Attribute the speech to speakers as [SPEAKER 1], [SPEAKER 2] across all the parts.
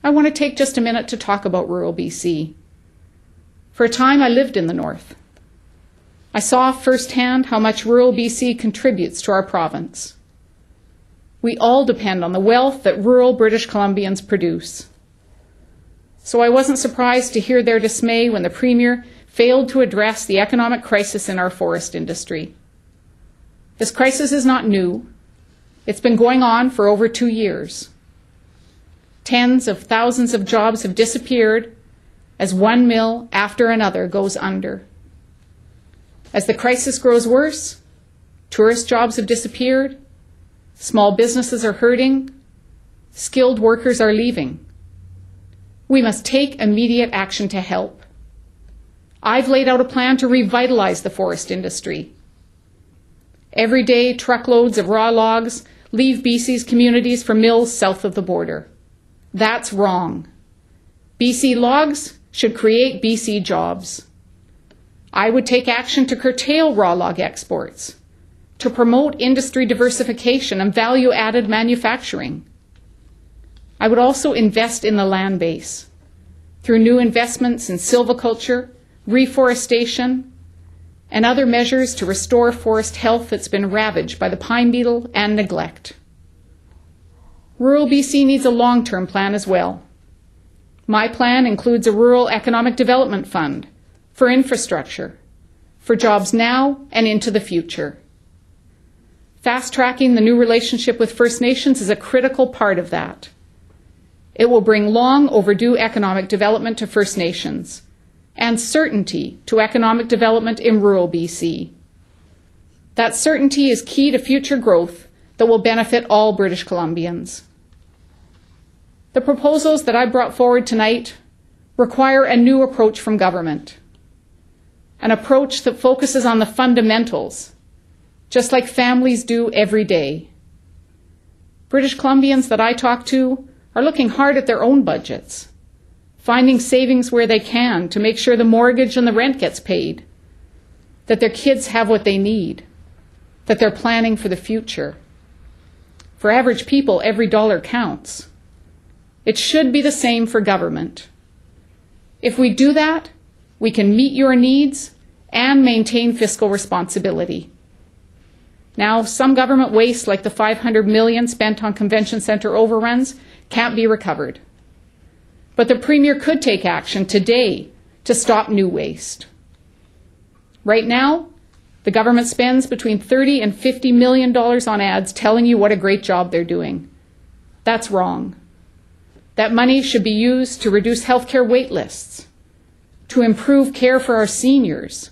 [SPEAKER 1] I want to take just a minute to talk about rural BC. For a time, I lived in the north. I saw firsthand how much rural BC contributes to our province. We all depend on the wealth that rural British Columbians produce. So I wasn't surprised to hear their dismay when the Premier failed to address the economic crisis in our forest industry. This crisis is not new. It's been going on for over 2 years. Tens of thousands of jobs have disappeared as one mill after another goes under. As the crisis grows worse, tourist jobs have disappeared, small businesses are hurting, skilled workers are leaving. We must take immediate action to help. I've laid out a plan to revitalize the forest industry. Every day, truckloads of raw logs leave BC's communities for mills south of the border. That's wrong. BC logs should create BC jobs. I would take action to curtail raw log exports, to promote industry diversification and value-added manufacturing. I would also invest in the land base through new investments in silviculture, reforestation, and other measures to restore forest health that's been ravaged by the pine beetle and neglect. Rural BC needs a long-term plan as well. My plan includes a rural economic development fund for infrastructure, for jobs now and into the future. Fast-tracking the new relationship with First Nations is a critical part of that. It will bring long overdue economic development to First Nations and certainty to economic development in rural BC. That certainty is key to future growth that will benefit all British Columbians. The proposals that I brought forward tonight require a new approach from government, an approach that focuses on the fundamentals, just like families do every day. British Columbians that I talk to are looking hard at their own budgets, finding savings where they can to make sure the mortgage and the rent gets paid, that their kids have what they need, that they're planning for the future. For average people, every dollar counts. It should be the same for government. If we do that, we can meet your needs and maintain fiscal responsibility. Now, some government waste, like the $500 million spent on convention centre overruns, can't be recovered. But the Premier could take action today to stop new waste. Right now, the government spends between $30 and $50 million on ads telling you what a great job they're doing. That's wrong. That money should be used to reduce healthcare wait lists, to improve care for our seniors.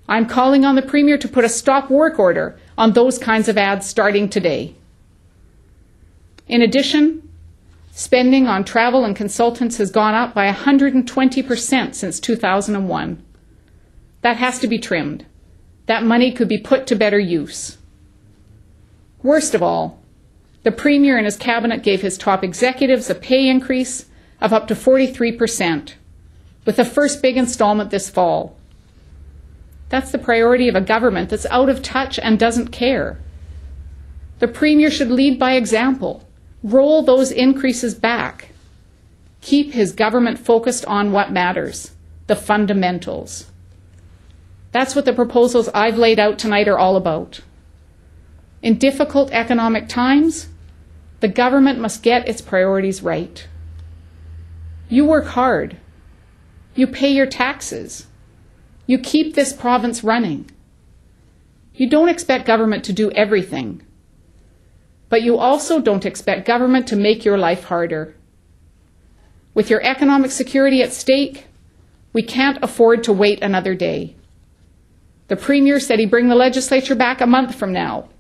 [SPEAKER 1] I'm calling on the Premier to put a stop work order on those kinds of ads starting today. In addition, spending on travel and consultants has gone up by 120% since 2001. That has to be trimmed. That money could be put to better use. Worst of all, the Premier and his cabinet gave his top executives a pay increase of up to 43%, with the first big installment this fall. That's the priority of a government that's out of touch and doesn't care. The Premier should lead by example, roll those increases back, keep his government focused on what matters, the fundamentals. That's what the proposals I've laid out tonight are all about. In difficult economic times, the government must get its priorities right. You work hard. You pay your taxes. You keep this province running. You don't expect government to do everything, but you also don't expect government to make your life harder. With your economic security at stake, we can't afford to wait another day. The Premier said he'd bring the legislature back a month from now.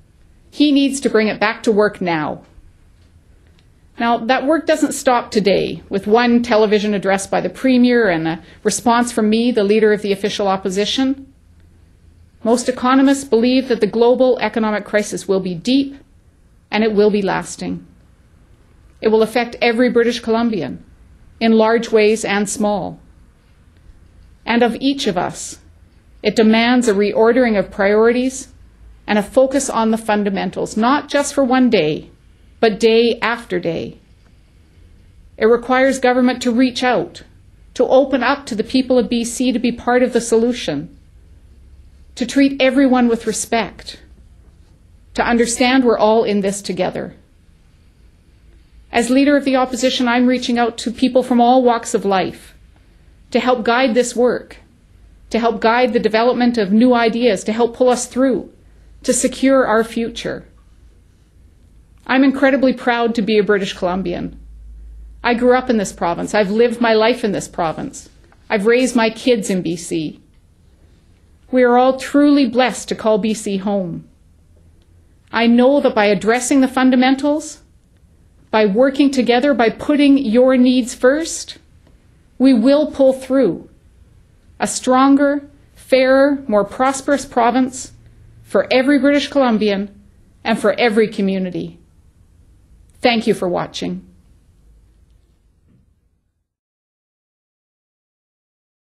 [SPEAKER 1] He needs to bring it back to work now. Now, that work doesn't stop today with one television address by the Premier and a response from me, the leader of the official opposition. Most economists believe that the global economic crisis will be deep and it will be lasting. It will affect every British Columbian in large ways and small. And of each of us, it demands a reordering of priorities and a focus on the fundamentals, not just for one day, but day after day. It requires government to reach out, to open up to the people of BC to be part of the solution, to treat everyone with respect, to understand we're all in this together. As leader of the opposition, I'm reaching out to people from all walks of life to help guide this work, to help guide the development of new ideas, to help pull us through, to secure our future. I'm incredibly proud to be a British Columbian. I grew up in this province. I've lived my life in this province. I've raised my kids in BC. We are all truly blessed to call BC home. I know that by addressing the fundamentals, by working together, by putting your needs first, we will pull through a stronger, fairer, more prosperous province for every British Columbian and for every community. Thank you for watching.